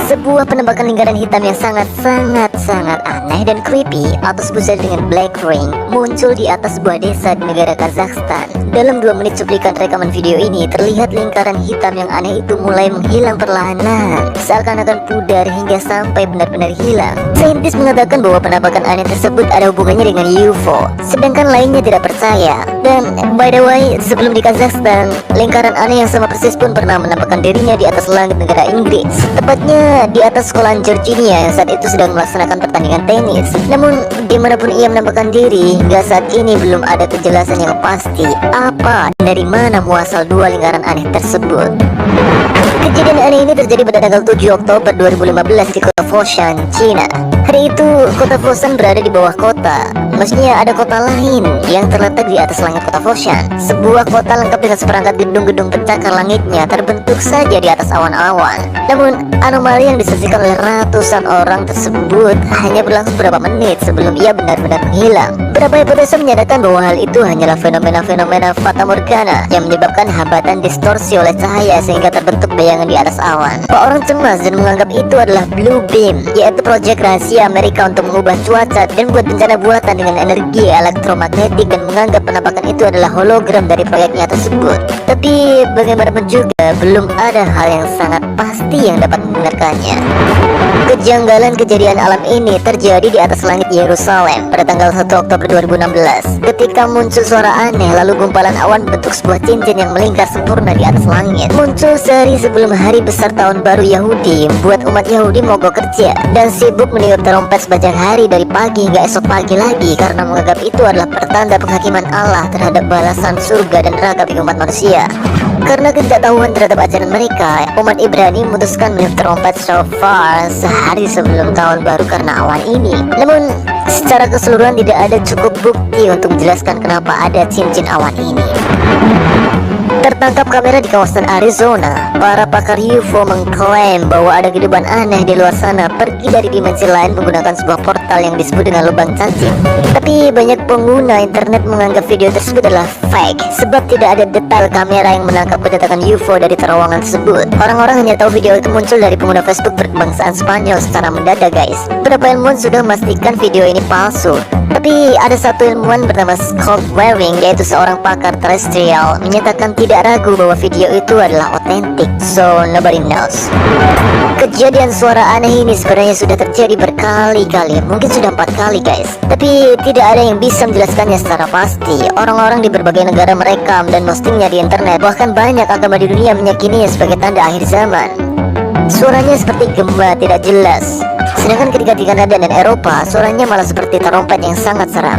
Sebuah penembakan lingkaran hitam yang sangat aneh dan creepy atau sebut saja dengan black ring muncul di atas sebuah desa di negara Kazakhstan. Dalam 2 menit cuplikan rekaman video ini, terlihat lingkaran hitam yang aneh itu mulai menghilang perlahan-lahan, seakan-akan pudar hingga sampai benar-benar hilang. Saintis mengatakan bahwa penampakan aneh tersebut ada hubungannya dengan UFO, sedangkan lainnya tidak percaya. Dan by the way, sebelum di Kazakhstan, lingkaran aneh yang sama persis pun pernah menampakkan dirinya di atas langit negara Inggris, tepatnya di atas sekolahan Georgia yang saat itu sedang melaksanakan pertandingan tenis. Namun dimanapun ia menampakkan diri, hingga saat ini belum ada kejelasan yang pasti apa dan dari mana muasal 2 lingkaran aneh tersebut. Kejadian aneh ini terjadi pada tanggal 7 Oktober 2015 di kota Foshan, China. Hari itu kota Foshan berada di bawah kota, maksudnya ada kota lain yang terletak di atas langit kota Foshan. Sebuah kota lengkap dengan seperangkat gedung-gedung pencakar langitnya terbentuk saja di atas awan-awan. Namun anomali yang disaksikan oleh ratusan orang tersebut hanya berlangsung beberapa menit sebelum ia benar-benar menghilang. Beberapa hipotesa menyatakan bahwa hal itu hanyalah fenomena-fenomena fata morgana yang menyebabkan hambatan distorsi oleh cahaya sehingga terbentuk bayangan di atas awan. Pak orang cemas dan menganggap itu adalah blue beam, yaitu proyek rahasia Amerika untuk mengubah cuaca dan buat bencana buatan dengan energi elektromagnetik, dan menganggap penampakan itu adalah hologram dari proyeknya tersebut. Tapi bagaimanapun juga belum ada hal yang sangat pasti yang dapat membenarkannya. Kejanggalan kejadian alam ini terjadi di atas langit Yerusalem pada tanggal 1 Oktober 2016 ketika muncul suara aneh, lalu gumpalan awan bentuk sebuah cincin yang melingkar sempurna di atas langit. Muncul sehari sebelum hari besar tahun baru Yahudi, membuat umat Yahudi mogok kerja dan sibuk meniup trompet sepanjang hari dari pagi hingga esok pagi lagi, karena menganggap itu adalah pertanda penghakiman Allah terhadap balasan surga dan neraka bagi umat manusia. Karena ketidaktahuan terhadap ajaran mereka, umat Ibrani memutuskan meniup trompet shofar sehari sebelum tahun baru karena awan ini. Namun secara keseluruhan tidak ada cukup bukti untuk menjelaskan kenapa ada cincin awan ini. Tertangkap kamera di kawasan Arizona, para pakar UFO mengklaim bahwa ada kehidupan aneh di luar sana pergi dari dimensi lain menggunakan sebuah portal yang disebut dengan lubang cacing. Tapi banyak pengguna internet menganggap video tersebut adalah fake sebab tidak ada detail kamera yang menangkap kedatangan UFO dari terowongan tersebut. Orang-orang hanya tahu video itu muncul dari pengguna Facebook berkebangsaan Spanyol secara mendadak, guys. Beberapa ilmuwan sudah memastikan video ini palsu. Tapi ada satu ilmuwan bernama Scott Waring, yaitu seorang pakar terestrial, menyatakan tidak ragu bahwa video itu adalah otentik. So nobody knows. Kejadian suara aneh ini sebenarnya sudah terjadi berkali-kali, mungkin sudah 4 kali, guys. Tapi tidak ada yang bisa menjelaskannya secara pasti. Orang-orang di berbagai negara merekam dan postingnya di internet. Bahkan banyak agama di dunia meyakininya sebagai tanda akhir zaman. Suaranya seperti gema tidak jelas. Sedangkan ketika di Kanada dan Eropa, suaranya malah seperti trompet yang sangat seram.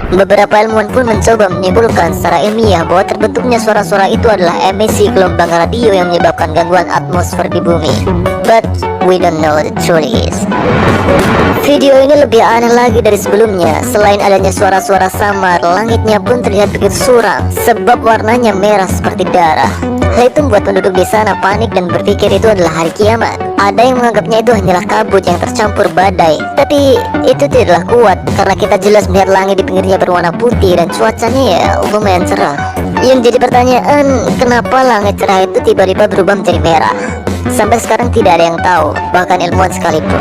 Beberapa ilmuwan pun mencoba menyimpulkan secara ilmiah bahwa terbentuknya suara-suara itu adalah emisi gelombang radio yang menyebabkan gangguan atmosfer di bumi. But we don't know the truth is. Video ini lebih aneh lagi dari sebelumnya. Selain adanya suara-suara samar, langitnya pun terlihat begitu suram sebab warnanya merah seperti darah. Hal itu membuat penduduk di sana panik dan berpikir itu adalah hari kiamat. Ada yang menganggapnya itu hanyalah kabut yang tercampur badai. Tapi itu tidaklah kuat karena kita jelas melihat langit di pinggirnya berwarna putih dan cuacanya ya lumayan cerah. Yang jadi pertanyaan, kenapa langit cerah itu tiba-tiba berubah menjadi merah? Sampai sekarang tidak ada yang tahu, bahkan ilmuwan sekalipun.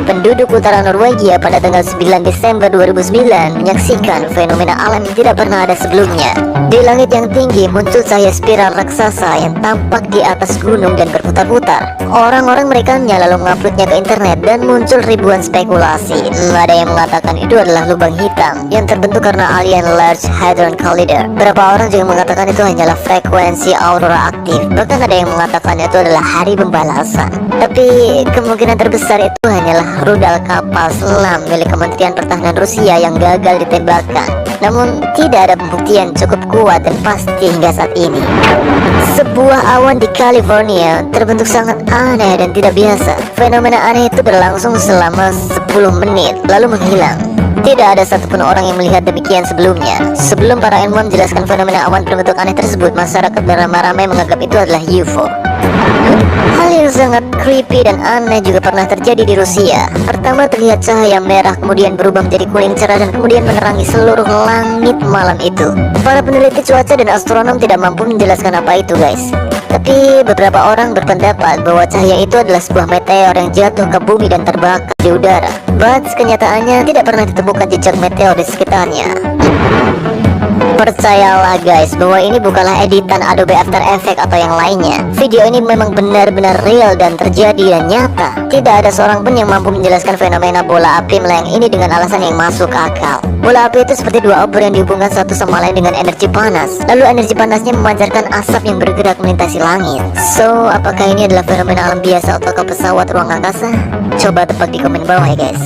Penduduk utara Norwegia pada tanggal 9 Desember 2009 menyaksikan fenomena alam yang tidak pernah ada sebelumnya. Di langit yang tinggi muncul cahaya spiral raksasa yang tampak di atas gunung dan berputar-putar. Orang-orang merekamnya lalu menguploadnya ke internet dan muncul ribuan spekulasi. Ada yang mengatakan itu adalah lubang hitam yang terbentuk karena alien Large Hadron Collider. Beberapa orang juga mengatakan itu hanyalah frekuensi aurora aktif. Bahkan ada yang mengatakan itu adalah hari pembalasan. Tapi kemungkinan terbesar itu hanyalah rudal kapal selam milik Kementerian Pertahanan Rusia yang gagal ditembakkan. Namun tidak ada pembuktian cukup kuat dan pasti hingga saat ini. Sebuah awan di California terbentuk sangat aneh dan tidak biasa. Fenomena aneh itu berlangsung selama 10 menit lalu menghilang. Tidak ada satupun orang yang melihat demikian sebelumnya. Sebelum para ilmuwan menjelaskan fenomena awan berbentuk aneh tersebut, masyarakat beramai-ramai menganggap itu adalah UFO. Hal yang sangat creepy dan aneh juga pernah terjadi di Rusia. Pertama terlihat cahaya merah, kemudian berubah menjadi kuning cerah dan kemudian menerangi seluruh langit malam itu. Para peneliti cuaca dan astronom tidak mampu menjelaskan apa itu, guys. Tapi beberapa orang berpendapat bahwa cahaya itu adalah sebuah meteor yang jatuh ke bumi dan terbakar di udara. But kenyataannya tidak pernah ditemukan jejak meteor di sekitarnya. Percayalah guys, bahwa ini bukanlah editan Adobe After Effects atau yang lainnya. Video ini memang benar-benar real dan terjadi dan nyata. Tidak ada seorang pun yang mampu menjelaskan fenomena bola api melayang ini dengan alasan yang masuk akal. Bola api itu seperti dua obor yang dihubungkan satu sama lain dengan energi panas. Lalu energi panasnya memancarkan asap yang bergerak melintasi langit. So, apakah ini adalah fenomena alam biasa atau pesawat ruang angkasa? Coba tebak di komen bawah ya guys.